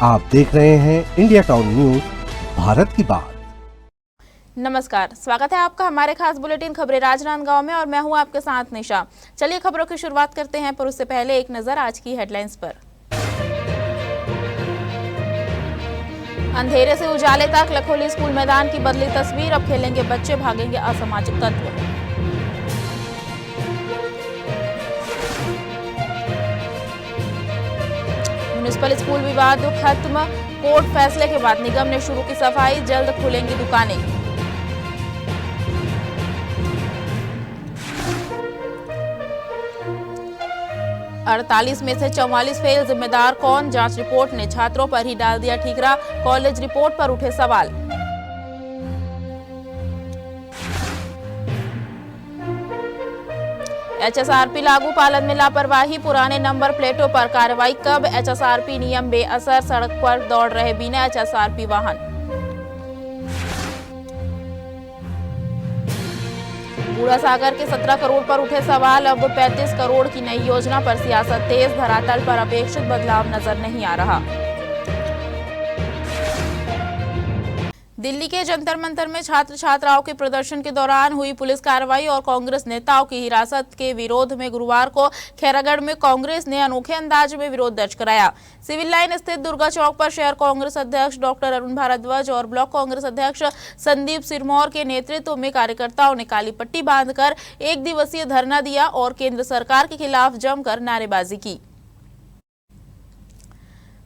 आप देख रहे हैं इंडिया टाउन न्यूज, भारत की बात। नमस्कार, स्वागत है आपका हमारे खास बुलेटिन खबरें राजनांदगांव में और मैं हूं आपके साथ निशा। चलिए खबरों की शुरुआत करते हैं, पर उससे पहले एक नजर आज की हेडलाइंस पर। अंधेरे से उजाले तक लखोली स्कूल मैदान की बदली तस्वीर, अब खेलेंगे बच्चे, भागेंगे असामाजिक तत्व। म्युनिसिपल स्कूल विवाद खत्म, कोर्ट फैसले के बाद निगम ने शुरू की सफाई, जल्द खुलेंगी दुकानें। अड़तालीस में से 44 फेल, जिम्मेदार कौन? जांच रिपोर्ट ने छात्रों पर ही डाल दिया ठीकरा, कॉलेज रिपोर्ट पर उठे सवाल। एचएसआरपी लागू, पालन में लापरवाही, पुराने नंबर प्लेटों पर कार्रवाई कब? एचएसआरपी नियम बेअसर, सड़क पर दौड़ रहे बिना एचएसआरपी वाहन। बूढ़ा सागर के 17 करोड़ पर उठे सवाल, अब 35 करोड़ की नई योजना पर सियासत तेज, धरातल पर अपेक्षित बदलाव नजर नहीं आ रहा। दिल्ली के जंतर मंतर में छात्र छात्राओं के प्रदर्शन के दौरान हुई पुलिस कार्रवाई और कांग्रेस नेताओं की हिरासत के विरोध में गुरुवार को खैरागढ़ में कांग्रेस ने अनोखे अंदाज में विरोध दर्ज कराया। सिविल लाइन स्थित दुर्गा चौक पर शहर कांग्रेस अध्यक्ष डॉक्टर अरुण भारद्वाज और ब्लॉक कांग्रेस अध्यक्ष संदीप सिरमौर के नेतृत्व में कार्यकर्ताओं ने काली पट्टी बांधकर एक दिवसीय धरना दिया और केंद्र सरकार के खिलाफ जमकर नारेबाजी की।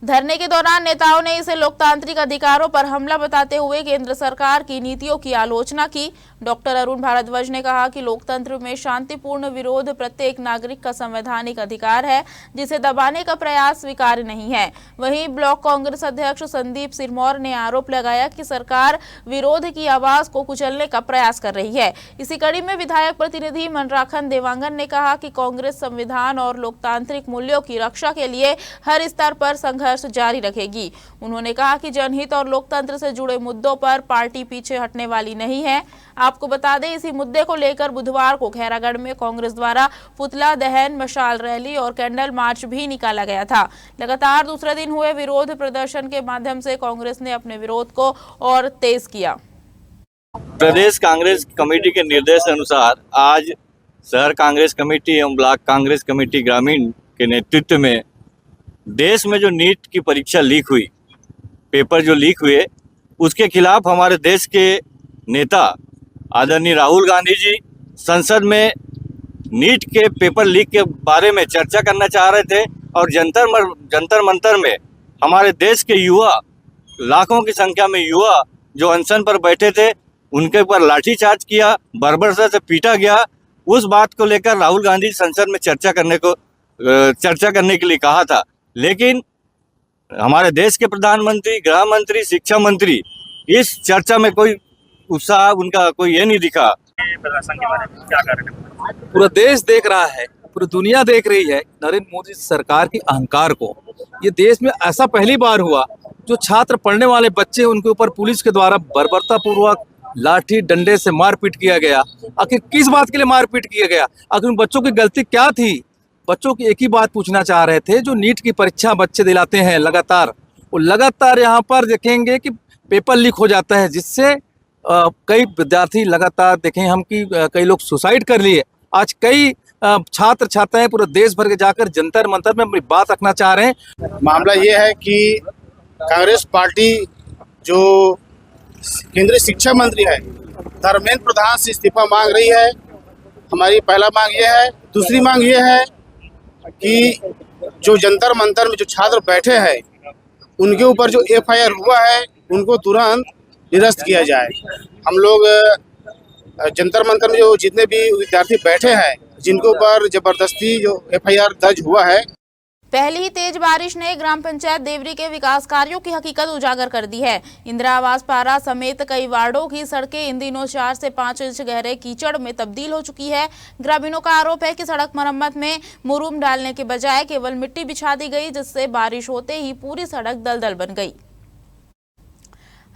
धरने के दौरान नेताओं ने इसे लोकतांत्रिक अधिकारों पर हमला बताते हुए केंद्र सरकार की नीतियों की आलोचना की। डॉक्टर अरुण भारद्वाज ने कहा कि लोकतंत्र में शांतिपूर्ण विरोध प्रत्येक नागरिक का संवैधानिक अधिकार है, जिसे दबाने का प्रयास स्वीकार्य नहीं है। वहीं ब्लॉक कांग्रेस अध्यक्ष संदीप सिरमौर ने आरोप लगाया कि सरकार विरोध की आवाज को कुचलने का प्रयास कर रही है। इसी कड़ी में विधायक प्रतिनिधि मनराखन देवांगन ने कहा कि कांग्रेस संविधान और लोकतांत्रिक मूल्यों की रक्षा के लिए हर स्तर पर संघर्ष जारी रखेगी। उन्होंने कहा कि जनहित और लोकतंत्र से जुड़े मुद्दों पर पार्टी पीछे हटने वाली नहीं है। आपको बता दें, इसी मुद्दे को लेकर बुधवार को खैरागढ़ में कांग्रेस द्वारा पुतला दहन, मशाल रैली और कैंडल मार्च भी निकाला गया था। लगातार दूसरे दिन हुए विरोध प्रदर्शन के माध्यम से कांग्रेस ने अपने विरोध को और तेज किया। प्रदेश कांग्रेस कमेटी के निर्देश अनुसार आज शहर कांग्रेस कमेटी एवं ब्लॉक कांग्रेस कमेटी ग्रामीण के नेतृत्व में देश में जो नीट की परीक्षा लीक हुई, पेपर जो लीक हुए, उसके खिलाफ हमारे देश के नेता आदरणीय राहुल गांधी जी संसद में नीट के पेपर लीक के बारे में चर्चा करना चाह रहे थे और जंतर मंतर में हमारे देश के युवा, लाखों की संख्या में युवा जो अनशन पर बैठे थे, उनके ऊपर लाठीचार्ज किया, बर्बरता से पीटा गया। उस बात को लेकर राहुल गांधी संसद में चर्चा करने के लिए कहा था, लेकिन हमारे देश के प्रधानमंत्री, गृह मंत्री, शिक्षा मंत्री इस चर्चा में कोई उत्साह उनका कोई ये नहीं दिखा। प्रदर्शन के बारे में क्या कह रहे हैं? पूरा देश देख रहा है, पूरी दुनिया देख रही है नरेंद्र मोदी सरकार की अहंकार को। ये देश में ऐसा पहली बार हुआ जो छात्र, पढ़ने वाले बच्चे, उनके ऊपर पुलिस के द्वारा बर्बरतापूर्वक लाठी डंडे से मारपीट किया गया। आखिर किस बात के लिए मारपीट किया गया? आखिर उन बच्चों की गलती क्या थी? बच्चों की एक ही बात पूछना चाह रहे थे। जो नीट की परीक्षा बच्चे दिलाते हैं लगातार, वो लगातार यहाँ पर देखेंगे कि पेपर लीक हो जाता है, जिससे कई विद्यार्थी लगातार देखें हम कि कई लोग सुसाइड कर लिए। आज कई छात्र छात्राएं पूरे देश भर के जाकर जंतर मंतर में अपनी बात रखना चाह रहे हैं। मामला ये है कि कांग्रेस पार्टी जो केंद्रीय शिक्षा मंत्री है धर्मेंद्र प्रधान से इस्तीफा मांग रही है। हमारी पहला मांग ये है। दूसरी मांग ये है कि जो जंतर मंतर में जो छात्र बैठे हैं, उनके ऊपर जो एफआईआर हुआ है, उनको तुरंत निरस्त किया जाए। हम लोग जंतर मंतर में जो जितने भी विद्यार्थी बैठे हैं, जिनके ऊपर जबरदस्ती जो एफआईआर दर्ज हुआ है। पहली ही तेज बारिश ने ग्राम पंचायत देवरी के विकास कार्यों की हकीकत उजागर कर दी है। इंदिरा आवास पारा समेत कई वार्डों की सड़कें इन दिनों 4 से 5 इंच गहरे कीचड़ में तब्दील हो चुकी है। ग्रामीणों का आरोप है कि सड़क मरम्मत में मुरूम डालने के बजाय केवल मिट्टी बिछा दी गई, जिससे बारिश होते ही पूरी सड़क दलदल बन गई।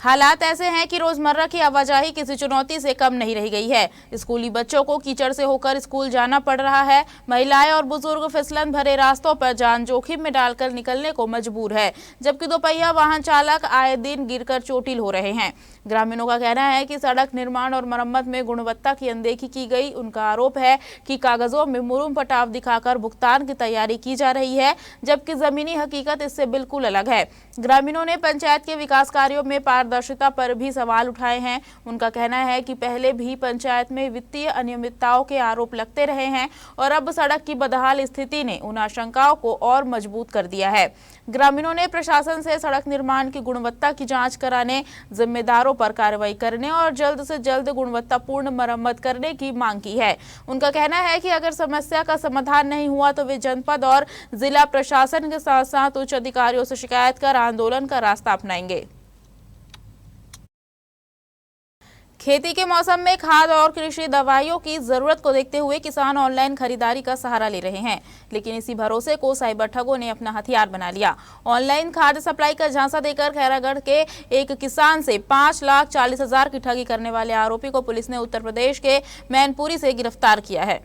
हालात ऐसे हैं कि रोजमर्रा की आवाजाही किसी चुनौती से कम नहीं रह गई है। स्कूली बच्चों को कीचड़ से होकर स्कूल जाना पड़ रहा है। महिलाएं और बुजुर्ग फिसलन भरे रास्तों पर जान जोखिम में डालकर निकलने को मजबूर है, जबकि दोपहिया वाहन चालक आए दिन गिरकर चोटिल हो रहे हैं। ग्रामीणों का कहना है कि सड़क निर्माण और मरम्मत में गुणवत्ता की अनदेखी की गई। उनका आरोप है कि कागजों में मुरुम पटाव दिखाकर भुगतान की तैयारी की जा रही है, जबकि जमीनी हकीकत इससे बिल्कुल अलग है। ग्रामीणों ने पंचायत के विकास कार्यों में पारदर्शिता पर भी सवाल उठाए हैं। उनका कहना है कि पहले भी पंचायत में वित्तीय अनियमितताओं के आरोप लगते रहे हैं और अब सड़क की बदहाल स्थिति ने उन आशंकाओं को और मजबूत कर दिया है। ग्रामीणों ने प्रशासन से सड़क निर्माण की गुणवत्ता की जांच कराने, जिम्मेदारों पर कार्रवाई करने और जल्द से जल्द गुणवत्तापूर्ण मरम्मत करने की मांग की है। उनका कहना है कि अगर समस्या का समाधान नहीं हुआ तो वे जनपद और जिला प्रशासन के साथ साथ उच्च अधिकारियों से शिकायत कर आंदोलन का रास्ता अपनाएंगे। खेती के मौसम में खाद और कृषि दवाइयों की जरूरत को देखते हुए किसान ऑनलाइन खरीदारी का सहारा ले रहे हैं, लेकिन इसी भरोसे को साइबर ठगों ने अपना हथियार बना लिया। ऑनलाइन खाद सप्लाई का झांसा देकर खैरागढ़ के एक किसान से 5,40,000 की ठगी करने वाले आरोपी को पुलिस ने उत्तर प्रदेश के मैनपुरी से गिरफ्तार किया है।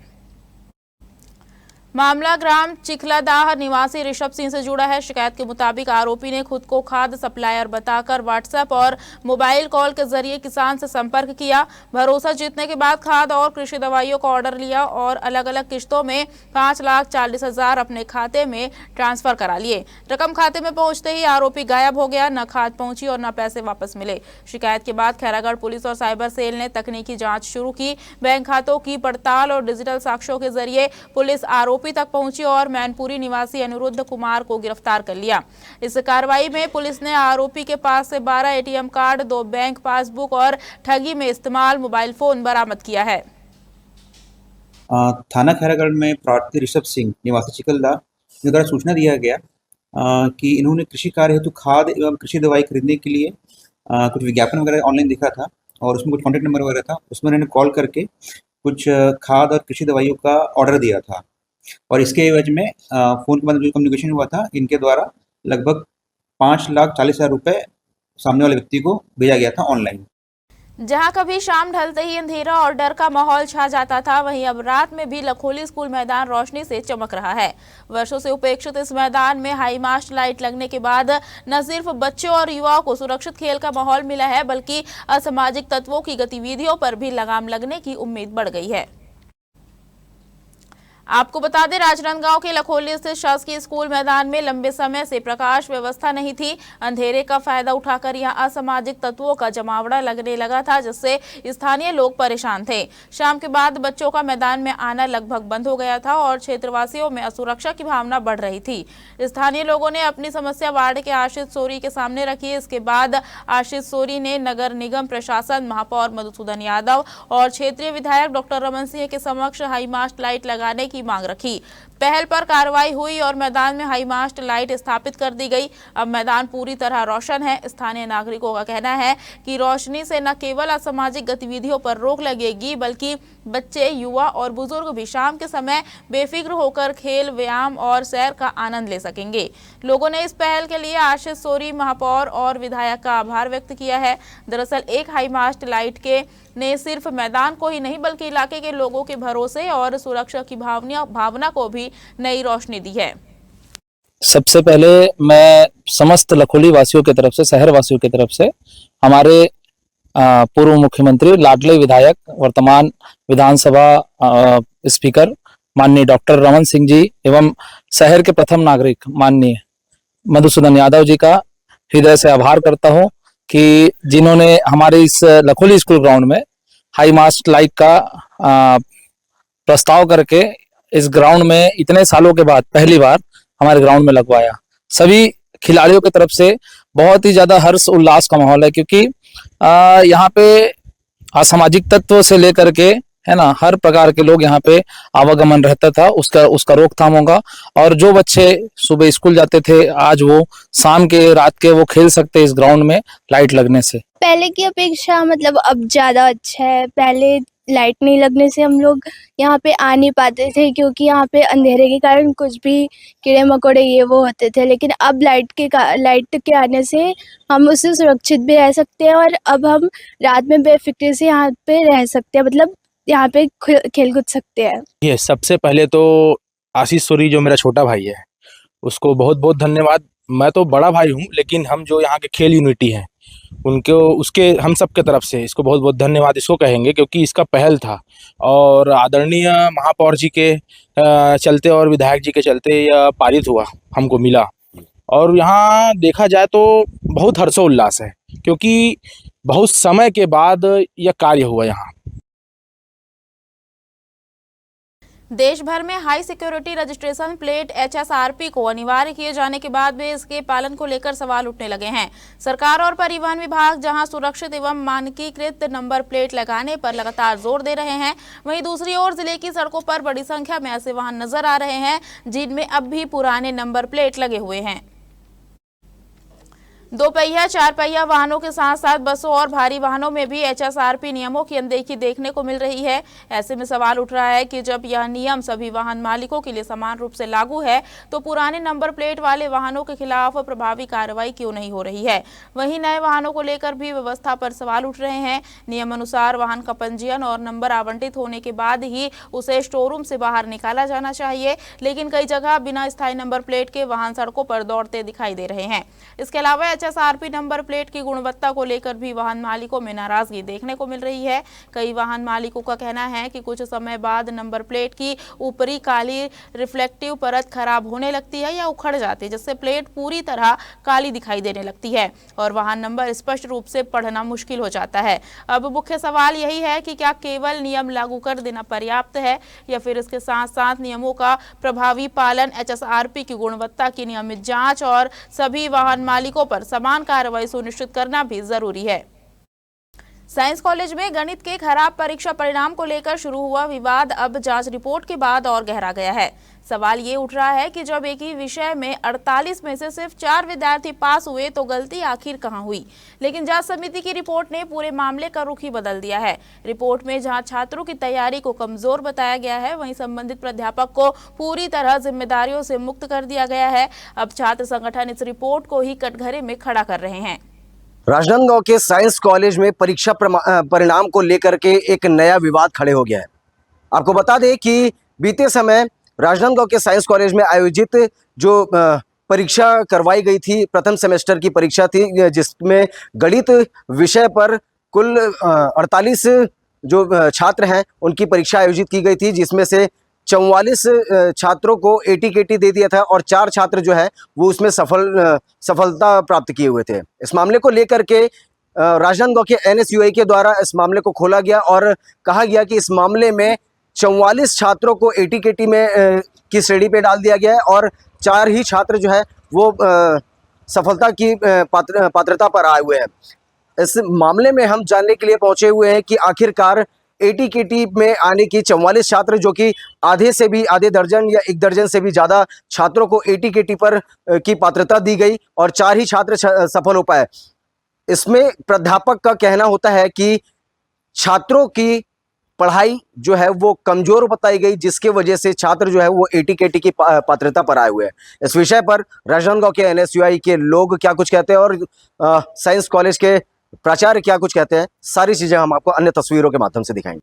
मामला ग्राम चिखलादाह निवासी ऋषभ सिंह से जुड़ा है। शिकायत के मुताबिक आरोपी ने खुद को खाद सप्लायर बताकर व्हाट्सएप और मोबाइल कॉल के जरिए किसान से संपर्क किया। भरोसा जीतने के बाद खाद और कृषि दवाइयों का ऑर्डर लिया और अलग अलग किश्तों में 5,40,000 अपने खाते में ट्रांसफर करा लिए। रकम खाते में पहुंचते ही आरोपी गायब हो गया। न खाद पहुंची और न पैसे वापस मिले। शिकायत के बाद खैरागढ़ पुलिस और साइबर सेल ने तकनीकी जाँच शुरू की। बैंक खातों की पड़ताल और डिजिटल साक्ष्यों के जरिए पुलिस आरोपी तक पहुंची और मैनपुरी निवासी अनिरुद्ध कुमार को गिरफ्तार कर लिया। इस कार्रवाई में पुलिस ने आरोपी के पास से 12 एटीएम कार्ड, 2 बैंक पासबुक और ठगी में इस्तेमाल मोबाइल फोन बरामद किया है। थाना खैरागढ़ में प्रार्थी ऋषभ सिंह निवासी चिखलदा द्वारा सूचना दिया गया कि इन्होंने कृषि कार्य हेतु खाद एवं कृषि दवाई खरीदने के लिए कुछ विज्ञापन वगैरह ऑनलाइन दिखा था और उसमें कुछ कॉन्टैक्ट नंबर वगैरह था। उसमें उन्होंने कॉल करके कुछ खाद और कृषि दवाइयों का ऑर्डर दिया था और इसके एवज में फ़ोन के बाद जो कम्युनिकेशन हुआ था, इनके द्वारा लगभग 5,40,000 रुपये सामने वाले व्यक्ति को भेजा गया था ऑनलाइन। जहां कभी शाम ढलते ही अंधेरा और डर का माहौल छा जाता था, वहीं अब रात में भी लखोली स्कूल मैदान रोशनी से चमक रहा है। वर्षों से उपेक्षित इस मैदान में हाई मास्ट लाइट लगने के बाद न सिर्फ बच्चों और युवाओं को सुरक्षित खेल का माहौल मिला है, बल्कि असामाजिक तत्वों की गतिविधियों पर भी लगाम लगने की उम्मीद बढ़ गई है। आपको बता दें, राजनांदगांव के लखोली स्थित शासकीय स्कूल मैदान में लंबे समय से प्रकाश व्यवस्था नहीं थी। अंधेरे का फायदा उठाकर यहां असामाजिक तत्वों का जमावड़ा लगने लगा था, जिससे स्थानीय लोग परेशान थे। शाम के बाद बच्चों का मैदान में आना लगभग बंद हो गया था और क्षेत्रवासियों में असुरक्षा की भावना बढ़ रही थी। स्थानीय लोगों ने अपनी समस्या वार्ड के आशीष सोरी के सामने रखी। इसके बाद आशीष सोरी ने नगर निगम प्रशासन, महापौर मधुसूदन यादव और क्षेत्रीय विधायक डॉक्टर रमन सिंह के समक्ष हाई मास्ट लाइट लगाने की मांग रखी। पहल पर कार्रवाई हुई और मैदान में हाई मास्ट लाइट स्थापित कर दी गई। अब मैदान पूरी तरह रोशन है। स्थानीय नागरिकों का कहना है कि रोशनी से न केवल असामाजिक गतिविधियों पर रोक लगेगी, बल्कि बच्चे, युवा और बुजुर्ग भी शाम के समय बेफिक्र होकर खेल, व्यायाम और सैर का आनंद ले सकेंगे। लोगों ने इस पहल के लिए आशीष सोरी, महापौर और विधायक का आभार व्यक्त किया है। दरअसल एक हाई मास्ट लाइट के ने सिर्फ मैदान को ही नहीं, बल्कि इलाके के लोगों के भरोसे और सुरक्षा की भावना को भी नई रोशनी दी है। सबसे पहले मैं समस्त लखोली वासियों की तरफ से, शहर वासियों की तरफ से, हमारे पूर्व मुख्यमंत्री, लाडले विधायक, वर्तमान विधानसभा स्पीकर माननीय डॉक्टर रमन सिंह जी एवं शहर के प्रथम नागरिक माननीय मधुसूदन यादव जी का हृदय से आभार करता हूं कि जिन्होंने हमारे इस लखोली स्कूल ग्राउंड में हाई मास्ट लाइट का प्रस्ताव करके इस ग्राउंड में इतने सालों के बाद पहली बार हमारे ग्राउंड में लगवाया। सभी खिलाड़ियों की तरफ से बहुत ही ज्यादा हर्ष उल्लास का माहौल है, क्योंकि यहाँ पे असामाजिक तत्व से लेकर के, है ना, हर प्रकार के लोग यहाँ पे आवागमन रहता था। उसका रोकथाम होगा और जो बच्चे सुबह स्कूल जाते थे, आज वो शाम के, रात के वो खेल सकते इस ग्राउंड में लाइट लगने से। पहले की अपेक्षा मतलब अब ज्यादा अच्छा है। पहले लाइट नहीं लगने से हम लोग यहाँ पे आ नहीं पाते थे, क्योंकि यहाँ पे अंधेरे के कारण कुछ भी कीड़े मकोड़े ये वो होते थे। लेकिन अब लाइट के आने से हम उससे सुरक्षित भी रह सकते हैं, और अब हम रात में बेफिक्र से यहाँ पे रह सकते हैं, मतलब यहाँ पे खेल कूद सकते हैं। ये सबसे पहले तो आशीष सोरी जो मेरा छोटा भाई है उसको बहुत बहुत धन्यवाद। मैं तो बड़ा भाई हूँ, लेकिन हम जो यहाँ के खेल यूनिटी हैं उसके हम सब के तरफ से इसको बहुत बहुत धन्यवाद इसको कहेंगे, क्योंकि इसका पहल था और आदरणीय महापौर जी के चलते और विधायक जी के चलते यह पारित हुआ, हमको मिला। और यहाँ देखा जाए तो बहुत हर्षोल्लास है, क्योंकि बहुत समय के बाद यह कार्य हुआ। यहाँ देश भर में high security registration plate HSRP को अनिवार्य किए जाने के बाद भी इसके पालन को लेकर सवाल उठने लगे हैं। सरकार और परिवहन विभाग जहां सुरक्षित एवं मानकीकृत नंबर प्लेट लगाने पर लगातार जोर दे रहे हैं, वहीं दूसरी ओर जिले की सड़कों पर बड़ी संख्या में ऐसे वाहन नजर आ रहे हैं जिनमें अब भी पुराने नंबर प्लेट लगे हुए हैं। दो पहिया चार पहिया वाहनों के साथ साथ बसों और भारी वाहनों में भी HSRP नियमों की अनदेखी देखने को मिल रही है। ऐसे में सवाल उठ रहा है कि जब यह नियम सभी वाहन मालिकों के लिए समान रूप से लागू है तो पुराने नंबर प्लेट वाले वाहनों के खिलाफ प्रभावी कार्रवाई क्यों नहीं हो रही है। वहीं नए वाहनों को लेकर भी व्यवस्था पर सवाल उठ रहे हैं। नियम अनुसार वाहन का पंजीयन और नंबर आवंटित होने के बाद ही उसे स्टोर रूम से बाहर निकाला जाना चाहिए, लेकिन कई जगह बिना स्थायी नंबर प्लेट के वाहन सड़कों पर दौड़ते दिखाई दे रहे हैं। इसके अलावा HSRP नंबर प्लेट की गुणवत्ता को लेकर भी वाहन मालिकों में नाराजगी देखने को मिल रही है। कई वाहन मालिकों का कहना है कि कुछ समय बाद नंबर प्लेट की ऊपरी काली रिफ्लेक्टिव परत खराब होने लगती है या उखड़ जाती है, जिससे प्लेट पूरी तरह काली दिखाई देने लगती है और वाहन नंबर स्पष्ट रूप से पढ़ना मुश्किल हो जाता है। अब मुख्य सवाल यही है कि क्या केवल नियम लागू कर देना पर्याप्त है या फिर इसके साथ साथ नियमों का प्रभावी पालन, HSRP की गुणवत्ता की नियमित जांच और सभी वाहन मालिकों पर समान कार्रवाई सुनिश्चित करना भी जरूरी है। साइंस कॉलेज में गणित के खराब परीक्षा परिणाम को लेकर शुरू हुआ विवाद अब जांच रिपोर्ट के बाद और गहरा गया है। सवाल ये उठ रहा है कि जब एक ही विषय में 48 में से सिर्फ 4 विद्यार्थी पास हुए तो गलती आखिर कहां हुई। लेकिन जांच समिति की रिपोर्ट ने पूरे मामले का रुख ही बदल दिया है। रिपोर्ट में जहां छात्रों की तैयारी को कमजोर बताया गया है, वहीं संबंधित प्राध्यापक को पूरी तरह जिम्मेदारियों से मुक्त कर दिया गया है। अब छात्र संगठन इस रिपोर्ट को ही कटघरे में खड़ा कर रहे हैं। राजनांदगांव के साइंस कॉलेज में परीक्षा परिणाम को लेकर के एक नया विवाद खड़े हो गया है। आपको बता दें कि बीते समय राजनांदगांव के साइंस कॉलेज में आयोजित जो परीक्षा करवाई गई थी, प्रथम सेमेस्टर की परीक्षा थी, जिसमें गणित विषय पर कुल 48 जो छात्र हैं उनकी परीक्षा आयोजित की गई थी, जिसमें से 44 छात्रों को AT-KT दे दिया था और 4 छात्र जो है वो उसमें सफलता प्राप्त किए हुए थे। इस मामले को लेकर के राजनांदगांव के NSUI के द्वारा इस मामले को खोला गया और कहा गया कि इस मामले में 44 छात्रों को AT-KT में की श्रेणी पे डाल दिया गया है और 4 ही छात्र जो है वो सफलता की पात्रता पर आए हुए हैं। इस मामले में हम जानने के लिए पहुंचे हुए हैं कि आखिरकार AT-KT में आने की 44 छात्र, जो कि आधे दर्जन या 1 दर्जन से भी ज़्यादा छात्रों को AT-KT पर की पात्रता दी गई और 4 ही छात्र सफल हो पाए। इसमें प्राध्यापक का कहना होता है कि छात्रों की पढ़ाई जो है वो कमज़ोर बताई गई, जिसके वजह से छात्र जो है वो AT-KT की पात्रता पर आए हुए हैं। इस विषय पर राजनांदगांव के NSUI के लोग क्या कुछ कहते हैं और साइंस कॉलेज के प्राचार्य क्या कुछ कहते हैं, सारी चीजें हम आपको अन्य तस्वीरों के माध्यम से दिखाएंगे।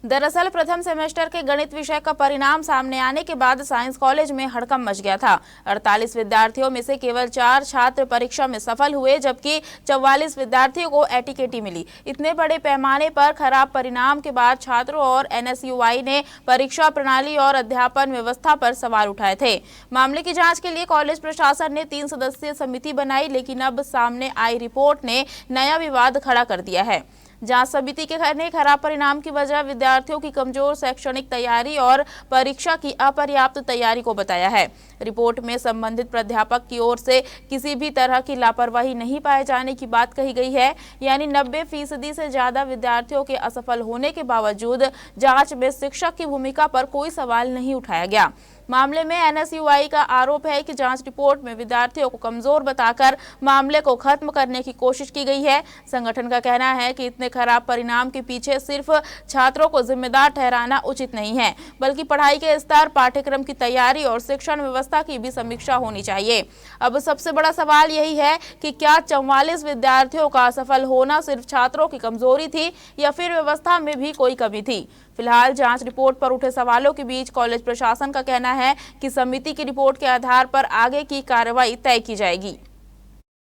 दरअसल प्रथम सेमेस्टर के गणित विषय का परिणाम सामने आने के बाद साइंस कॉलेज में हड़कंप मच गया था। 48 विद्यार्थियों में से केवल 4 छात्र परीक्षा में सफल हुए, जबकि 44 विद्यार्थियों को AT-KT मिली। इतने बड़े पैमाने पर खराब परिणाम के बाद छात्रों और NSUI ने परीक्षा प्रणाली और अध्यापन व्यवस्था पर सवाल उठाए थे। मामले की जाँच के लिए कॉलेज प्रशासन ने 3 सदस्यीय समिति बनाई, लेकिन अब सामने आई रिपोर्ट ने नया विवाद खड़ा कर दिया है। जांच समिति के ने खराब परिणाम की वजह विद्यार्थियों की कमजोर शैक्षणिक तैयारी और परीक्षा की अपर्याप्त तैयारी को बताया है। रिपोर्ट में संबंधित प्राध्यापक की ओर से किसी भी तरह की लापरवाही नहीं पाए जाने की बात कही गई है, यानी 90% से ज्यादा विद्यार्थियों के असफल होने के बावजूद जांच में शिक्षक की भूमिका पर कोई सवाल नहीं उठाया गया। मामले में NSUI का आरोप है कि जांच रिपोर्ट में विद्यार्थियों को कमजोर बताकर मामले को खत्म करने की कोशिश की गई है। संगठन का कहना है कि इतने खराब परिणाम के पीछे सिर्फ छात्रों को जिम्मेदार ठहराना उचित नहीं है, बल्कि पढ़ाई के स्तर, पाठ्यक्रम की तैयारी और शिक्षण व्यवस्था की भी समीक्षा होनी चाहिए। अब सबसे बड़ा सवाल यही है कि क्या 44 विद्यार्थियों का असफल होना सिर्फ छात्रों की कमजोरी थी या फिर व्यवस्था में भी कोई कमी थी। फिलहाल जांच रिपोर्ट पर उठे सवालों के बीच कॉलेज प्रशासन का कहना है कि समिति की रिपोर्ट के आधार पर आगे की कार्रवाई तय की जाएगी।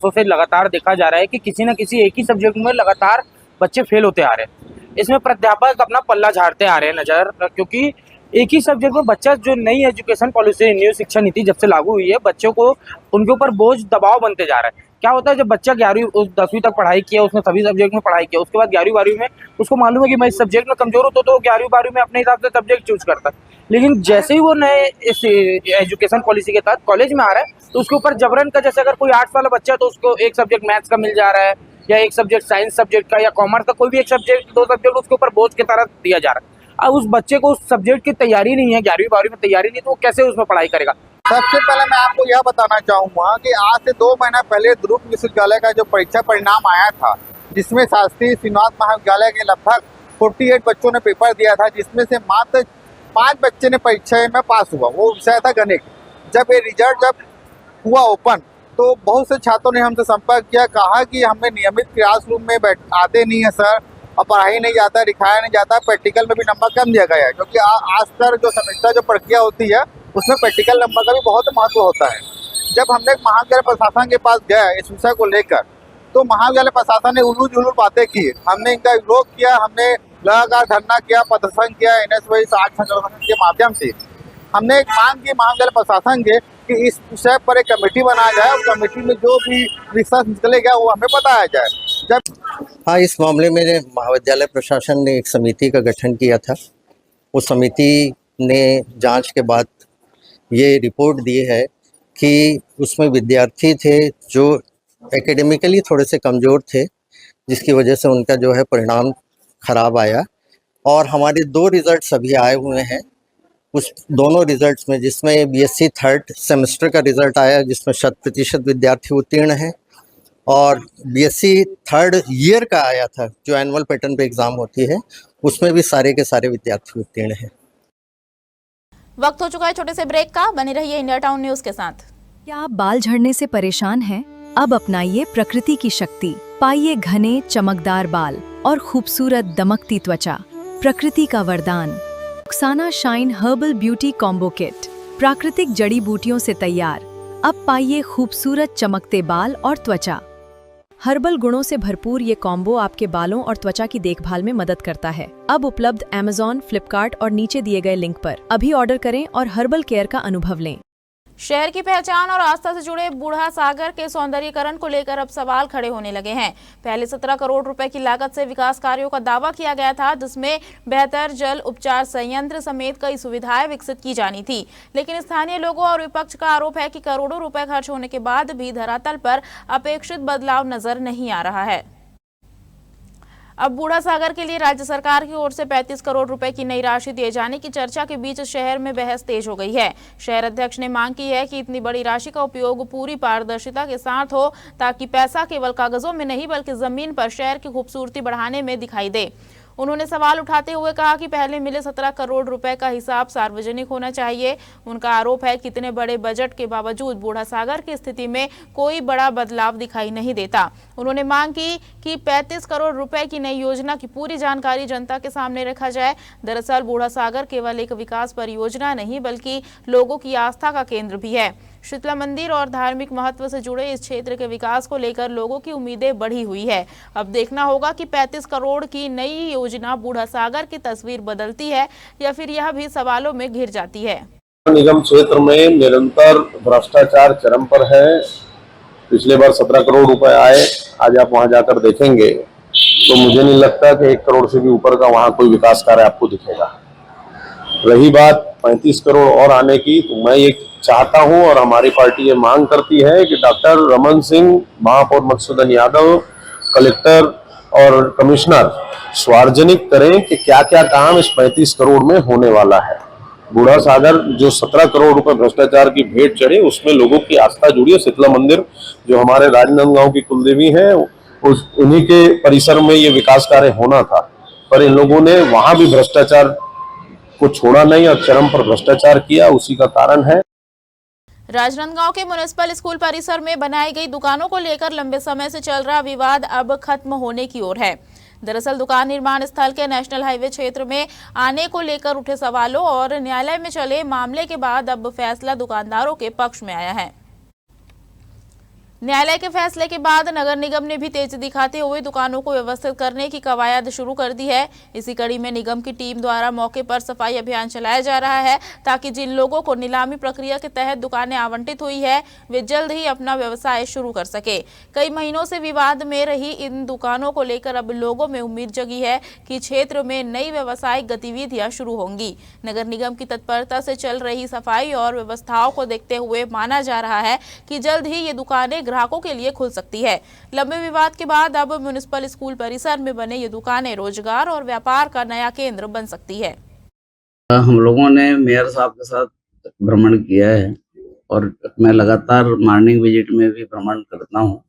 तो से लगातार देखा जा रहा है कि किसी न किसी एक ही सब्जेक्ट में लगातार बच्चे फेल होते आ रहे हैं। इसमें प्राध्यापक अपना पल्ला झाड़ते आ रहे हैं नजर, क्योंकि एक ही सब्जेक्ट में बच्चा, जो नई एजुकेशन पॉलिसी, न्यू शिक्षा नीति जब से लागू हुई है, बच्चों को उनके ऊपर बोझ, दबाव बनते जा रहा है। क्या होता है, जब बच्चा 11वीं 10वीं तक पढ़ाई किया, उसने सभी सब्जेक्ट में पढ़ाई किया, उसके बाद 11वीं 12वीं में उसको मालूम है कि मैं इस सब्जेक्ट में कमजोर हूँ, तो 11वीं 12वीं में अपने हिसाब से सब्जेक्ट चूज करता है। लेकिन जैसे ही वो नए इस एजुकेशन पॉलिसी के तहत कॉलेज में आ रहा है, तो उसके ऊपर जबरन का, जैसे अगर कोई 8 साल बच्चा है तो उसको एक सब्जेक्ट मैथ्स का मिल जा रहा है, या एक सब्जेक्ट साइंस सब्जेक्ट का, या कॉमर्स का, कोई भी एक सब्जेक्ट, 2 सब्जेक्ट उसके ऊपर बोझ की तरह दिया जा रहा है। अब उस बच्चे को उस सब्जेक्ट की तैयारी नहीं है, 11वीं 12वीं में तैयारी नहीं, तो वो कैसे उसमें पढ़ाई करेगा। सबसे पहले मैं आपको यह बताना चाहूँगा कि आज से 2 महीना पहले ध्रुव विश्वविद्यालय का जो परीक्षा परिणाम आया था, जिसमें शास्त्री श्रीनिवास महाविद्यालय के लगभग 48 बच्चों ने पेपर दिया था, जिसमें से मात्र 5 बच्चे ने परीक्षा में पास हुआ। वो विषय था गणित। जब ये रिजल्ट जब हुआ ओपन, तो बहुत से छात्रों ने हमसे संपर्क किया, कहा कि हमें नियमित क्लासरूम में आते नहीं है सर, और पढ़ाई नहीं जाता, दिखाया नहीं जाता, प्रैक्टिकल में भी नंबर कम दिया गया है, क्योंकि आज तक जो सेमेस्टर जो प्रक्रिया होती है उसमें प्रैक्टिकल नंबर का भी बहुत महत्व होता है। जब हमने महाविद्यालय प्रशासन के पास गया इस विषय को लेकर, तो महाविद्यालय प्रशासन ने उलूल जुलूल बातें की। हमने इनका विरोध किया, हमने लगातार धरना किया, प्रदर्शन किया, NSUI 60 संगठन के माध्यम से। हमने एक मांग की महाविद्यालय प्रशासन के कि इस विषय पर एक कमेटी बनाया जाए, और कमेटी में जो भी रिसर्च निकलेगा वो हमें बताया जाए। हाँ, इस मामले में महाविद्यालय प्रशासन ने एक समिति का गठन किया था। उस समिति ने जांच के बाद ये रिपोर्ट दी है कि उसमें विद्यार्थी थे जो एकेडमिकली थोड़े से कमज़ोर थे, जिसकी वजह से उनका जो है परिणाम ख़राब आया। और हमारे 2 रिज़ल्ट्स अभी आए हुए हैं। उस दोनों रिज़ल्ट्स में, जिसमें BSc 3rd सेमेस्टर का रिज़ल्ट आया, जिसमें 100% विद्यार्थी उत्तीर्ण हैं, और BSc 3rd ईयर का आया था, जो एनुअल पैटर्न पे एग्ज़ाम होती है, उसमें भी सारे के सारे विद्यार्थी उत्तीर्ण हैं। वक्त हो चुका है छोटे से ब्रेक का। बने रहिए इंडिया टाउन न्यूज के साथ। क्या आप बाल झड़ने से परेशान हैं? अब अपनाइए प्रकृति की शक्ति, पाइए घने चमकदार बाल और खूबसूरत दमकती त्वचा। प्रकृति का वरदान Rukhsana shine herbal beauty combo kit, प्राकृतिक जड़ी बूटियों से तैयार। अब पाइए खूबसूरत चमकते बाल और त्वचा। हर्बल गुणों से भरपूर ये कॉम्बो आपके बालों और त्वचा की देखभाल में मदद करता है। अब उपलब्ध Amazon, फ्लिपकार्ट और नीचे दिए गए लिंक पर अभी ऑर्डर करें और हर्बल केयर का अनुभव लें। शहर की पहचान और आस्था से जुड़े बूढ़ा सागर के सौंदर्यीकरण को लेकर अब सवाल खड़े होने लगे हैं। पहले 17 करोड़ रुपए की लागत से विकास कार्यों का दावा किया गया था, जिसमें बेहतर जल उपचार संयंत्र समेत कई सुविधाएं विकसित की जानी थी। लेकिन स्थानीय लोगों और विपक्ष का आरोप है कि करोड़ों रुपए खर्च होने के बाद भी धरातल पर अपेक्षित बदलाव नजर नहीं आ रहा है। अब बूढ़ा सागर के लिए राज्य सरकार की ओर से 35 करोड़ रुपए की नई राशि दिए जाने की चर्चा के बीच शहर में बहस तेज हो गई है। शहर अध्यक्ष ने मांग की है कि इतनी बड़ी राशि का उपयोग पूरी पारदर्शिता के साथ हो, ताकि पैसा केवल कागजों में नहीं बल्कि जमीन पर शहर की खूबसूरती बढ़ाने में दिखाई दे। उन्होंने सवाल उठाते हुए कहा कि पहले मिले 17 करोड़ रुपए का हिसाब सार्वजनिक होना चाहिए। उनका आरोप है कि इतने बड़े बजट के बावजूद बूढ़ा सागर की स्थिति में कोई बड़ा बदलाव दिखाई नहीं देता। उन्होंने मांग की कि 35 करोड़ रुपए की नई योजना की पूरी जानकारी जनता के सामने रखा जाए। दरअसल बूढ़ा सागर केवल एक विकास परियोजना नहीं बल्कि लोगों की आस्था का केंद्र भी है। शीतला मंदिर और धार्मिक महत्व से जुड़े इस क्षेत्र के विकास को लेकर लोगों की उम्मीदें बढ़ी हुई है। अब देखना होगा कि 35 करोड़ की नई योजना बूढ़ा सागर की तस्वीर बदलती है या फिर यह भी सवालों में घिर जाती है। निगम क्षेत्र में निरंतर भ्रष्टाचार चरम पर है। पिछले बार 17 करोड़ रुपए आए, आज आप वहां जाकर देखेंगे तो मुझे नहीं लगता कि 1 करोड़ से भी ऊपर का वहां कोई विकास कार्य आपको दिखेगा। रही बात 35 करोड़ और आने की, तो मैं ये चाहता हूं और हमारी पार्टी ये मांग करती है कि डॉक्टर रमन सिंह, महापौर मधुसूदन यादव, कलेक्टर और कमिश्नर सार्वजनिक करें कि क्या क्या काम इस 35 करोड़ में होने वाला है। बूढ़ा सागर जो 17 करोड़ रुपए भ्रष्टाचार की भेंट चढ़े, उसमें लोगों की आस्था जुड़ी है। शीतला मंदिर जो हमारे राजनांदगांव की कुलदेवी है, उन्हीं के परिसर में ये विकास कार्य होना था, पर इन लोगों ने वहां भी भ्रष्टाचार को छोड़ा नहीं और चरम पर भ्रष्टाचार किया। उसी का कारण है राजनांदगांव के म्युनिसिपल स्कूल परिसर में बनाई गई दुकानों को लेकर लंबे समय से चल रहा विवाद अब खत्म होने की ओर है। दरअसल दुकान निर्माण स्थल के नेशनल हाईवे क्षेत्र में आने को लेकर उठे सवालों और न्यायालय में चले मामले के बाद अब फैसला दुकानदारों के पक्ष में आया है। न्यायालय के फैसले के बाद नगर निगम ने भी तेजी दिखाते हुए दुकानों को व्यवस्थित करने की कवायद शुरू कर दी है। इसी कड़ी में निगम की टीम द्वारा मौके पर सफाई अभियान चलाया जा रहा है ताकि जिन लोगों को नीलामी प्रक्रिया के तहत दुकानें आवंटित हुई है वे जल्द ही अपना व्यवसाय शुरू कर सके। कई महीनों से विवाद में रही इन दुकानों को लेकर अब लोगों में उम्मीद जगी है कि क्षेत्र में नई व्यवसायिक गतिविधियां शुरू होंगी। नगर निगम की तत्परता से चल रही सफाई और व्यवस्थाओं को देखते हुए माना जा रहा है कि जल्द ही ये दुकानें ग्राहकों के लिए खुल सकती है। लंबे विवाद के बाद अब म्युनिसिपल स्कूल परिसर में बने ये दुकानें रोजगार और व्यापार का नया केंद्र बन सकती है। हम लोगों ने मेयर साहब के साथ भ्रमण किया है और मैं लगातार मॉर्निंग विजिट में भी भ्रमण करता हूँ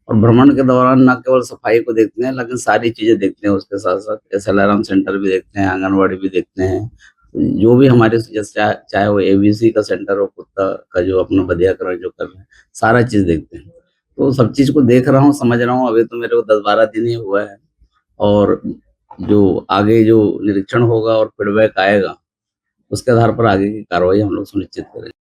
और भ्रमण के दौरान न केवल सफाई को देखते हैं लेकिन सारी चीजें देखते हैं। उसके साथ साथ SLRM सेंटर भी देखते हैं, आंगनवाड़ी भी देखते हैं, जो भी हमारे चाहे वो ABC का सेंटर हो, कुत्ता का जो अपना बधियाकरण जो कर रहे हैं, सारा चीज देखते हैं। तो सब चीज को देख रहा हूँ, समझ रहा हूँ। अभी तो मेरे को 10-12 दिन ही हुआ है और जो आगे जो निरीक्षण होगा और फीडबैक आएगा उसके आधार पर आगे की कार्रवाई हम लोग सुनिश्चित करेंगे।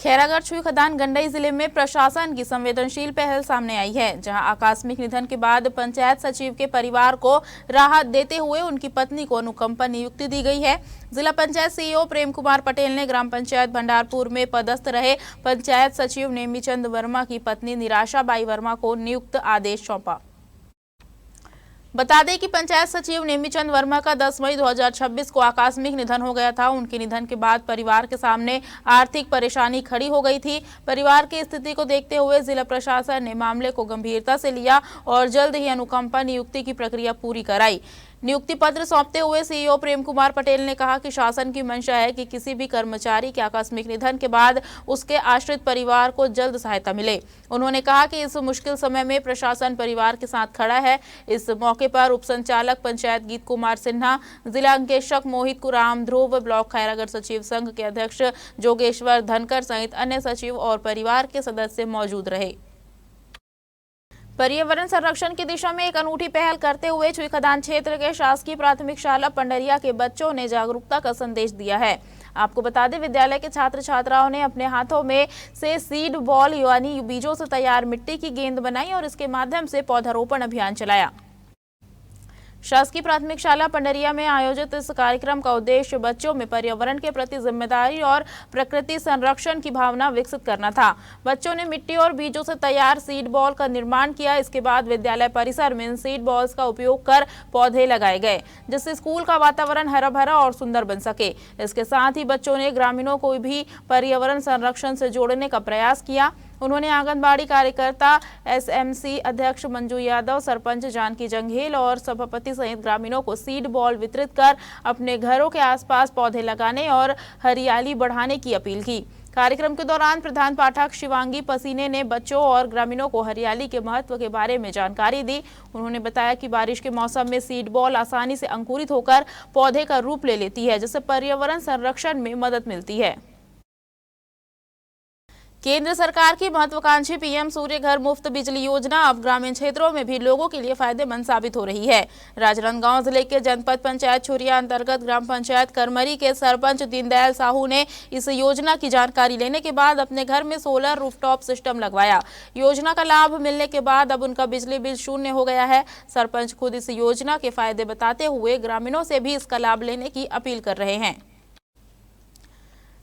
खैरागढ़ छुई खदान गंडई जिले में प्रशासन की संवेदनशील पहल सामने आई है, जहां आकस्मिक निधन के बाद पंचायत सचिव के परिवार को राहत देते हुए उनकी पत्नी को अनुकंपा नियुक्ति दी गई है। जिला पंचायत CEO प्रेम कुमार पटेल ने ग्राम पंचायत भंडारपुर में पदस्थ रहे पंचायत सचिव नेमीचंद वर्मा की पत्नी निराशा बाई वर्मा को नियुक्त आदेश सौंपा। बता दें कि पंचायत सचिव नेमीचंद वर्मा का 10 मई 2026 को आकस्मिक निधन हो गया था। उनके निधन के बाद परिवार के सामने आर्थिक परेशानी खड़ी हो गई थी। परिवार की स्थिति को देखते हुए जिला प्रशासन ने मामले को गंभीरता से लिया और जल्द ही अनुकंपा नियुक्ति की प्रक्रिया पूरी कराई। नियुक्ति पत्र सौंपते हुए CEO प्रेम कुमार पटेल ने कहा कि शासन की मंशा है कि किसी भी कर्मचारी के आकस्मिक निधन के बाद उसके आश्रित परिवार को जल्द सहायता मिले। उन्होंने कहा कि इस मुश्किल समय में प्रशासन परिवार के साथ खड़ा है। इस मौके पर उप संचालक पंचायत गीत कुमार सिन्हा, जिला अंकेशक मोहित कुराम ध्रुव, ब्लॉक खैरागढ़ सचिव संघ के अध्यक्ष जोगेश्वर धनकर सहित अन्य सचिव और परिवार के सदस्य मौजूद रहे। पर्यावरण संरक्षण की दिशा में एक अनूठी पहल करते हुए छुई खदान क्षेत्र के शासकीय प्राथमिक शाला पंडरिया के बच्चों ने जागरूकता का संदेश दिया है। आपको बता दें, विद्यालय के छात्र छात्राओं ने अपने हाथों में से सीड बॉल यानी बीजों से तैयार मिट्टी की गेंद बनाई और इसके माध्यम से पौधारोपण अभियान चलाया। शासकीय प्राथमिक शाला पंडरिया में आयोजित इस कार्यक्रम का उद्देश्य बच्चों में पर्यावरण के प्रति जिम्मेदारी और प्रकृति संरक्षण की भावना विकसित करना था। बच्चों ने मिट्टी और बीजों से तैयार सीड बॉल का निर्माण किया। इसके बाद विद्यालय परिसर में इन सीड बॉल्स का उपयोग कर पौधे लगाए गए, जिससे स्कूल का वातावरण हरा भरा और सुंदर बन सके। इसके साथ ही बच्चों ने ग्रामीणों को भी पर्यावरण संरक्षण से जोड़ने का प्रयास किया। उन्होंने आंगनबाड़ी कार्यकर्ता, SMC अध्यक्ष मंजू यादव, सरपंच जानकी जंघेल और सभापति सहित ग्रामीणों को सीड बॉल वितरित कर अपने घरों के आसपास पौधे लगाने और हरियाली बढ़ाने की अपील की। कार्यक्रम के दौरान प्रधान पाठक शिवांगी पसीने ने बच्चों और ग्रामीणों को हरियाली के महत्व के बारे में जानकारी दी। उन्होंने बताया कि बारिश के मौसम में सीड बॉल आसानी से अंकुरित होकर पौधे का रूप ले लेती है, जिससे पर्यावरण संरक्षण में मदद मिलती है। केंद्र सरकार की महत्वाकांक्षी PM सूर्य घर मुफ्त बिजली योजना अब ग्रामीण क्षेत्रों में भी लोगों के लिए फायदेमंद साबित हो रही है। राजनांदगांव जिले के जनपद पंचायत छुरिया अंतर्गत ग्राम पंचायत करमरी के सरपंच दीनदयाल साहू ने इस योजना की जानकारी लेने के बाद अपने घर में सोलर रूफटॉप सिस्टम लगवाया। योजना का लाभ मिलने के बाद अब उनका बिजली बिल शून्य हो गया है। सरपंच खुद इस योजना के फायदे बताते हुए ग्रामीणों से भी इसका लाभ लेने की अपील कर रहे हैं।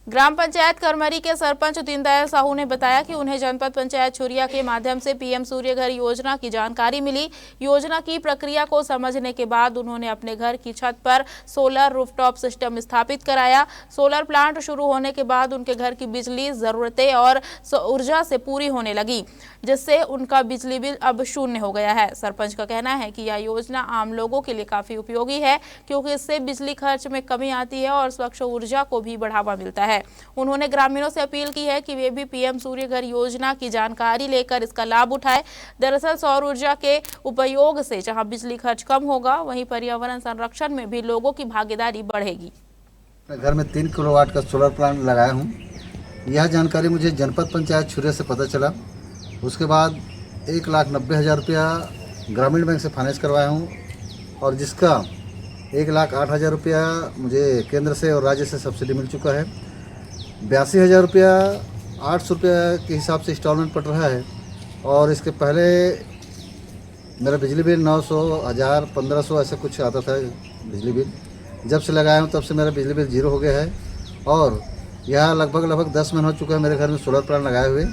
ग्राम पंचायत करमरी के सरपंच दीनदयाल साहू ने बताया कि उन्हें जनपद पंचायत छुरिया के माध्यम से पीएम सूर्य घर योजना की जानकारी मिली। योजना की प्रक्रिया को समझने के बाद उन्होंने अपने घर की छत पर सोलर रूफटॉप सिस्टम स्थापित कराया। सोलर प्लांट शुरू होने के बाद उनके घर की बिजली जरूरतें और ऊर्जा से पूरी होने लगी, जिससे उनका बिजली बिल अब शून्य हो गया है। सरपंच का कहना है कि यह योजना आम लोगों के लिए काफी उपयोगी है, क्योंकि इससे बिजली खर्च में कमी आती है और स्वच्छ ऊर्जा को भी बढ़ावा मिलता है। उन्होंने ग्रामीणों से अपील की है कि वे भी पीएम सूर्य घर योजना की जानकारी लेकर इसका लाभ उठाएं। दरअसल सौर ऊर्जा के उपयोग से जहां बिजली खर्च कम होगा, वहीं पर्यावरण संरक्षण में भी लोगों की भागीदारी बढ़ेगी। घर में 3 किलोवाट का सोलर प्लांट लगाया हूं। यह जानकारी मुझे जनपद पंचायत छुरिया से पता चला। उसके बाद 1,90,000 रुपया ग्रामीण बैंक से फाइनेंस करवाया हूं, और जिसका 1,08,000 रुपया मुझे केंद्र से और राज्य से सब्सिडी मिल चुका है। 82,000 रुपया 800 रुपया के हिसाब से इंस्टॉलमेंट पड़ रहा है। और इसके पहले मेरा बिजली बिल 900, 1000, 1500 ऐसा कुछ आता था बिजली बिल। जब से लगाया हूँ तब से मेरा बिजली बिल 0 हो गया है, और यह लगभग 10 महीने हो चुका है मेरे घर में सोलर प्लांट लगाए हुए।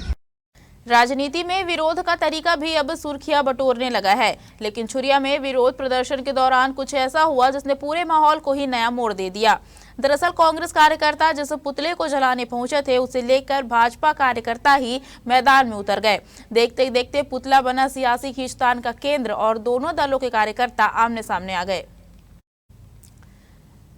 राजनीति में विरोध का तरीका भी अब सुर्खियां बटोरने लगा है, लेकिन छुरिया में विरोध प्रदर्शन के दौरान कुछ ऐसा हुआ जिसने पूरे माहौल को ही नया मोड़ दे दिया। दरअसल कांग्रेस कार्यकर्ता जिस पुतले को जलाने पहुंचे थे, उसे लेकर भाजपा कार्यकर्ता ही मैदान में उतर गए। देखते देखते पुतला बना सियासी खींचतान का केंद्र, और दोनों दलों के कार्यकर्ता आमने सामने आ गए।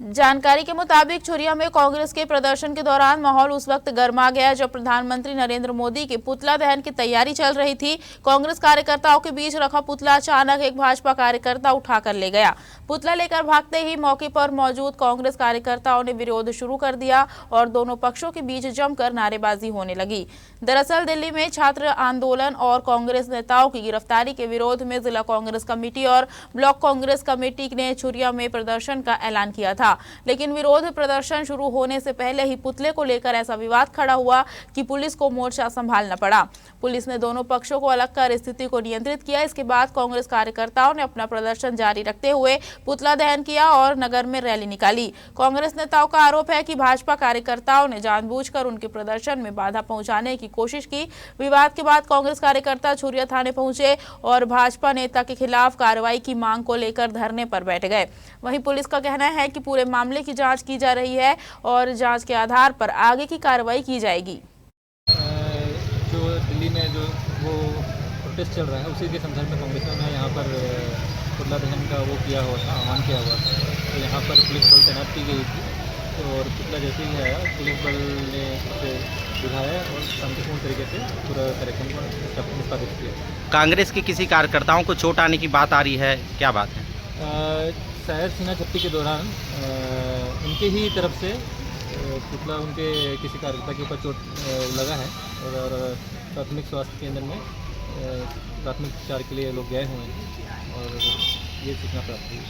जानकारी के मुताबिक छुरिया में कांग्रेस के प्रदर्शन के दौरान माहौल उस वक्त गर्मा गया जब प्रधानमंत्री नरेंद्र मोदी के पुतला दहन की तैयारी चल रही थी। कांग्रेस कार्यकर्ताओं के बीच रखा पुतला अचानक एक भाजपा कार्यकर्ता उठाकर ले गया। पुतला लेकर भागते ही मौके पर मौजूद कांग्रेस कार्यकर्ताओं ने विरोध शुरू कर दिया और दोनों पक्षों के बीच जमकर नारेबाजी होने लगी। दरअसल दिल्ली में छात्र आंदोलन और कांग्रेस नेताओं की गिरफ्तारी के विरोध में जिला कांग्रेस कमेटी और ब्लॉक कांग्रेस कमेटी ने छुरिया में प्रदर्शन का ऐलान किया था, लेकिन विरोध प्रदर्शन शुरू होने से पहले ही पुतले को लेकर ऐसा विवाद खड़ा हुआ कि पुलिस को मोर्चा संभालना पड़ा। पुलिस ने दोनों पक्षों को अलग कर स्थिति को नियंत्रित किया। इसके बाद कांग्रेस कार्यकर्ताओं ने अपना प्रदर्शन जारी रखते हुए पुतला दहन किया और नगर में रैली निकाली। कांग्रेस नेताओं का आरोप है कि भाजपा कार्यकर्ताओं ने जानबूझकर उनके प्रदर्शन में बाधा पहुंचाने की कोशिश की। विवाद के बाद कांग्रेस कार्यकर्ता छुरिया थाने पहुंचे और भाजपा नेता के खिलाफ कार्रवाई की मांग को लेकर धरने पर बैठ गए। वहीं पुलिस का कहना है कि पूरे मामले की जांच की जा रही है और जांच के आधार पर आगे की कार्रवाई की जाएगी। जो दिल्ली में जो वो प्रोटेस्ट चल रहा है, उसी के संदर्भ में कांग्रेस ने यहाँ पर पुतला दहन का वो किया हुआ था, आह्वान किया हुआ था। तो यहाँ पर पुलिस बल तैनात की गई थी, और पुतला जैसे ही आया पुलिस बल ने उसे बुझाया और शांतिपूर्ण तरीके से पूरा कार्यक्रम को निष्पादित किया। कांग्रेस के किसी कार्यकर्ताओं को चोट आने की बात आ रही है, क्या बात है? शायद सीना झपटी के दौरान उनके ही तरफ से पुतला उनके किसी कार्यकर्ता के ऊपर चोट लगा है, और प्राथमिक स्वास्थ्य केंद्र में प्राथमिक उपचार के लिए लोग गए हुए हैं, और ये सूचना प्राप्त हुई।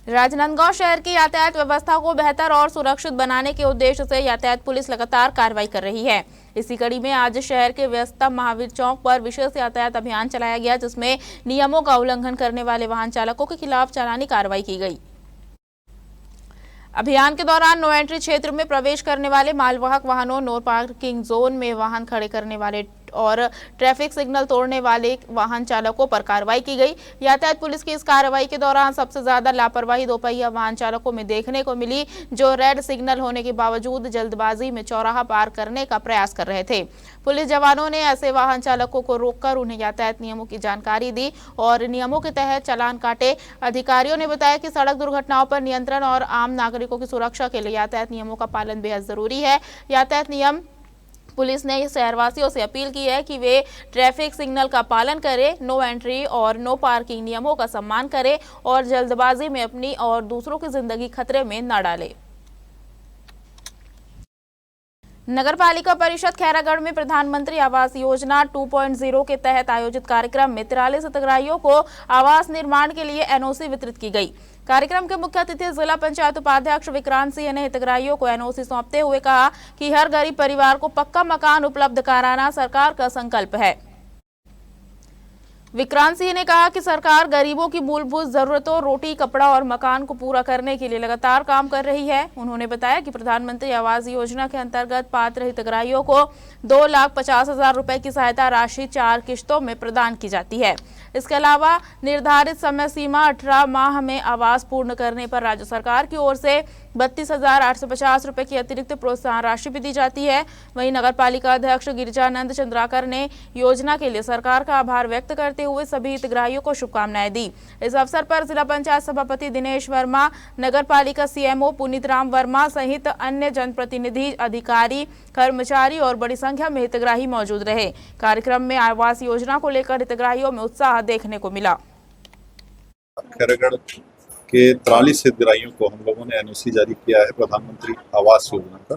राजनांदगांव शहर की यातायात व्यवस्था को बेहतर और सुरक्षित बनाने के उद्देश्य से यातायात पुलिस लगातार कार्रवाई कर रही है। इसी कड़ी में आज शहर के व्यस्तम महावीर चौक पर विशेष यातायात अभियान चलाया गया, जिसमें नियमों का उल्लंघन करने वाले वाहन चालकों के खिलाफ चालानी कार्रवाई की गई। अभियान के दौरान नो एंट्री क्षेत्र में प्रवेश करने वाले मालवाहक वाहनों, नो पार्किंग जोन में वाहन खड़े करने वाले और ट्रैफिक सिग्नल तोड़ने वाले वाहन चालकों पर कार्रवाई की गई। यातायात पुलिस की इस कार्रवाई के दौरान सबसे ज्यादा लापरवाही दोपहिया वाहन चालकों में देखने को मिली, जो रेड सिग्नल होने के बावजूद जल्दबाजी में चौराहा पार करने का प्रयास कर रहे थे। पुलिस जवानों ने ऐसे वाहन चालकों को रोककर उन्हें यातायात नियमों की जानकारी दी और नियमों के तहत चालान काटे। अधिकारियों ने बताया कि सड़क दुर्घटनाओं पर नियंत्रण और आम नागरिकों की सुरक्षा के लिए यातायात नियमों का पालन बेहद जरूरी है। यातायात नियम पुलिस ने शहरवासियों से अपील की है कि वे ट्रैफिक सिग्नल का पालन करें, नो एंट्री और नो पार्किंग नियमों का सम्मान करें और जल्दबाजी में अपनी और दूसरों की जिंदगी खतरे में न डालें। नगरपालिका परिषद खैरागढ़ में प्रधानमंत्री आवास योजना 2.0 के तहत आयोजित कार्यक्रम में 43 हितग्राहियों को आवास निर्माण के लिए एनओसी वितरित की गई। कार्यक्रम के मुख्य अतिथि जिला पंचायत उपाध्यक्ष विक्रांत सिंह ने हितग्राहियों को एनओसी सौंपते हुए कहा कि हर गरीब परिवार को पक्का मकान उपलब्ध कराना सरकार का संकल्प है। विक्रांत सिंह ने कहा कि सरकार गरीबों की मूलभूत जरूरतों रोटी, कपड़ा और मकान को पूरा करने के लिए लगातार काम कर रही है। उन्होंने बताया कि प्रधानमंत्री आवास योजना के अंतर्गत पात्र हितग्राहियों को 2,50,000 रुपए की सहायता राशि 4 किश्तों में प्रदान की जाती है। इसके अलावा निर्धारित समय सीमा 18 माह में आवास पूर्ण करने पर राज्य सरकार की ओर से 32,850 रुपए की अतिरिक्त प्रोत्साहन राशि भी दी जाती है। वहीं नगर पालिका अध्यक्ष गिरिजानंद चंद्राकर ने योजना के लिए सरकार का आभार व्यक्त करते हुए सभी हितग्राहियों को शुभकामनाएं दी। इस अवसर पर जिला पंचायत सभापति दिनेश वर्मा, नगर पालिका सीएमओ पुनीत राम वर्मा सहित अन्य जनप्रतिनिधि, अधिकारी, कर्मचारी और बड़ी संख्या में हितग्राही मौजूद रहे। कार्यक्रम में आवास योजना को लेकर हितग्राहियों में उत्साह देखने को मिला। खैरागढ़ के 43 हितग्राहियों को हम लोगों ने एनओसी जारी किया है प्रधानमंत्री आवास योजना का।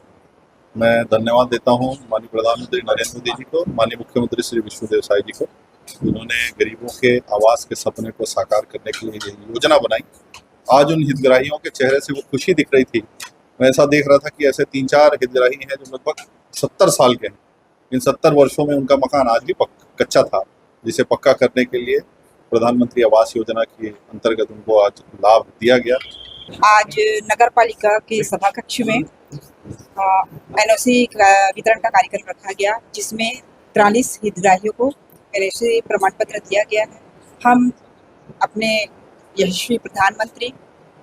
मैं धन्यवाद देता हूं माननीय प्रधानमंत्री नरेंद्र मोदी जी को, माननीय मुख्यमंत्री श्री विष्णुदेव साय जी को। उन्होंने गरीबों के आवास के सपने को साकार करने के लिए ये योजना बनाई। आज उन हितग्राहियों के चेहरे से वो खुशी दिख रही थी। मैं ऐसा देख रहा था कि ऐसे 3-4 हितग्राही हैं जो लगभग 70 साल के हैं। इन 70 वर्षों में उनका मकान आज भी कच्चा था, जिसे पक्का करने के लिए प्रधानमंत्री आवास योजना के अंतर्गत उनको आज लाभ दिया गया। आज नगर पालिका के सभा कक्ष में एनओसी वितरण का कार्यक्रम रखा गया, जिसमें 43 हितग्राहियों को एनओसी प्रमाण पत्र दिया गया है। हम अपने यशस्वी प्रधानमंत्री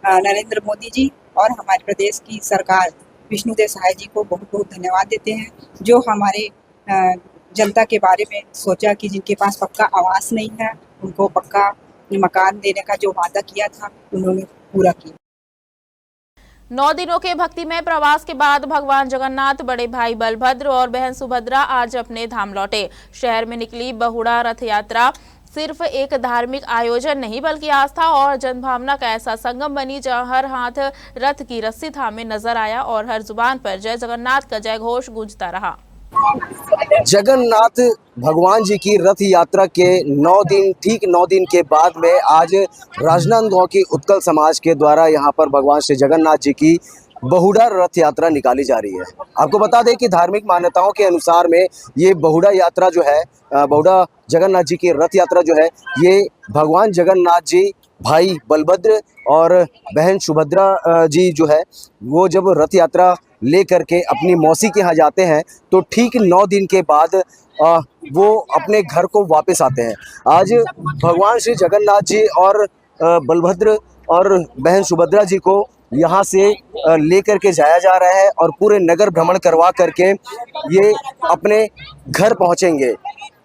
नरेंद्र मोदी जी और हमारे प्रदेश की सरकार विष्णुदेव साय जी को बहुत बहुत धन्यवाद देते हैं, जो हमारे जनता के बारे में सोचा कि जिनके पास पक्का आवास नहीं है उनको पक्का मकान देने का जो वादा किया था उन्होंने पूरा किया। 9 दिनों के भक्तिमय प्रवास के बाद भगवान जगन्नाथ, बड़े भाई बलभद्र और बहन सुभद्रा आज अपने धाम लौटे। शहर में निकली बहुड़ा रथ यात्रा सिर्फ एक धार्मिक आयोजन नहीं बल्कि आस्था और जनभावना का ऐसा संगम बनी, जहां हर हाथ रथ की रस्सी थामे नजर आया और हर जुबान पर जय जगन्नाथ का जय घोष गूंजता रहा। जगन्नाथ भगवान जी की रथ यात्रा के 9 दिन के बाद में आज राजनांदगांव की उत्कल समाज के द्वारा यहाँ पर भगवान श्री जगन्नाथ जी की बहुड़ा रथ यात्रा निकाली जा रही है। आपको बता दें कि धार्मिक मान्यताओं के अनुसार में ये बहुड़ा यात्रा जो है, बहुड़ा जगन्नाथ जी की रथ यात्रा जो है, ये भगवान जगन्नाथ जी, भाई बलभद्र और बहन सुभद्रा जी जो है वो जब रथ यात्रा ले करके अपनी मौसी के यहाँ जाते हैं तो ठीक 9 दिन के बाद वो अपने घर को वापस आते हैं। आज भगवान श्री जगन्नाथ जी और बलभद्र और बहन सुभद्रा जी को यहाँ से लेकर के जाया जा रहा है और पूरे नगर भ्रमण करवा करके ये अपने घर पहुँचेंगे।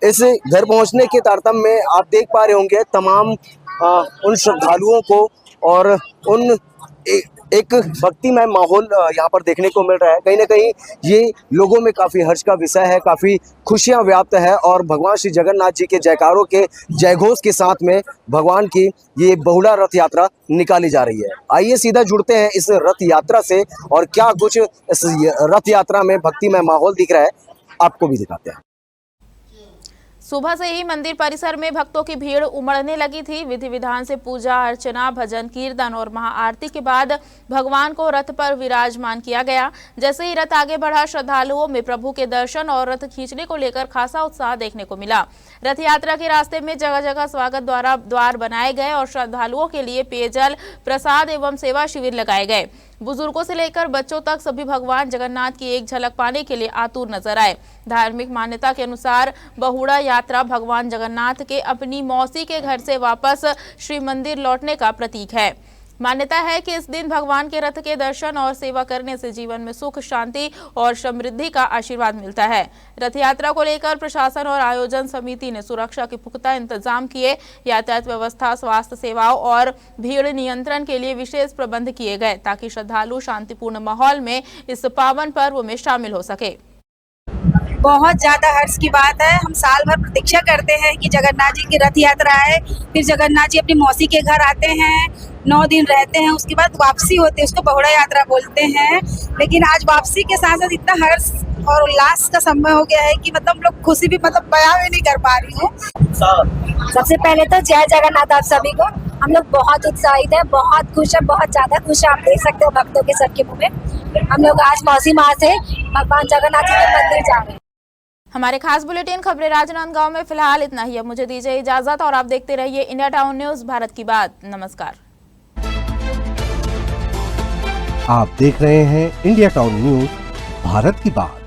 इस घर पहुँचने के तारतम्य में आप देख पा रहे होंगे तमाम उन श्रद्धालुओं को और उन एक भक्तिमय माहौल यहाँ पर देखने को मिल रहा है। कहीं ना कहीं ये लोगों में काफ़ी हर्ष का विषय है, काफ़ी खुशियाँ व्याप्त है और भगवान श्री जगन्नाथ जी के जयकारों के जयघोष के साथ में भगवान की ये बहुड़ा रथ यात्रा निकाली जा रही है। आइए सीधा जुड़ते हैं इस रथ यात्रा से और क्या कुछ इस रथ यात्रा में भक्तिमय माहौल दिख रहा है आपको भी दिखाते हैं। सुबह से ही मंदिर परिसर में भक्तों की भीड़ उमड़ने लगी थी। विधि विधान से पूजा अर्चना, भजन कीर्तन और महाआरती के बाद भगवान को रथ पर विराजमान किया गया। जैसे ही रथ आगे बढ़ा, श्रद्धालुओं में प्रभु के दर्शन और रथ खींचने को लेकर खासा उत्साह देखने को मिला। रथ यात्रा के रास्ते में जगह जगह स्वागत द्वार बनाए गए और श्रद्धालुओं के लिए पेयजल, प्रसाद एवं सेवा शिविर लगाए गए। बुजुर्गों से लेकर बच्चों तक सभी भगवान जगन्नाथ की एक झलक पाने के लिए आतुर नजर आए। धार्मिक मान्यता के अनुसार बहुड़ा यात्रा भगवान जगन्नाथ के अपनी मौसी के घर से वापस श्री मंदिर लौटने का प्रतीक है। मान्यता है कि इस दिन भगवान के रथ के दर्शन और सेवा करने से जीवन में सुख, शांति और समृद्धि का आशीर्वाद मिलता है। रथ यात्रा को लेकर प्रशासन और आयोजन समिति ने सुरक्षा के पुख्ता इंतजाम किए। यातायात व्यवस्था, स्वास्थ्य सेवाओं और भीड़ नियंत्रण के लिए विशेष प्रबंध किए गए ताकि श्रद्धालु शांतिपूर्ण माहौल में इस पावन पर्व में शामिल हो सके। बहुत ज़्यादा हर्ष की बात है। हम साल भर प्रतीक्षा करते हैं कि जगन्नाथ जी की रथ यात्रा आए, फिर जगन्नाथ जी अपनी मौसी के घर आते हैं, 9 दिन रहते हैं, उसके बाद वापसी होती है, उसको बहुड़ा यात्रा बोलते हैं। लेकिन आज वापसी के साथ साथ इतना हर्ष और उल्लास का समय हो गया है कि मतलब लोग खुशी भी बयां भी नहीं कर पा रही हूँ। सबसे पहले तो जय जगन्नाथ आप सभी को। हम लोग बहुत उत्साहित है, बहुत खुश है, बहुत ज्यादा खुश है। आप देख सकते हो भक्तों के सबके मुँह में। हम लोग आज मौसी माँ से भगवान जगन्नाथ जी के मंदिर जा रहे हैं। हमारे खास बुलेटिन खबरें राजनांदगांव में फिलहाल इतना ही। अब मुझे दीजिए इजाजत और आप देखते रहिए इंडिया टाउन न्यूज, भारत की बात। नमस्कार। आप देख रहे हैं इंडिया टाउन न्यूज, भारत की बात।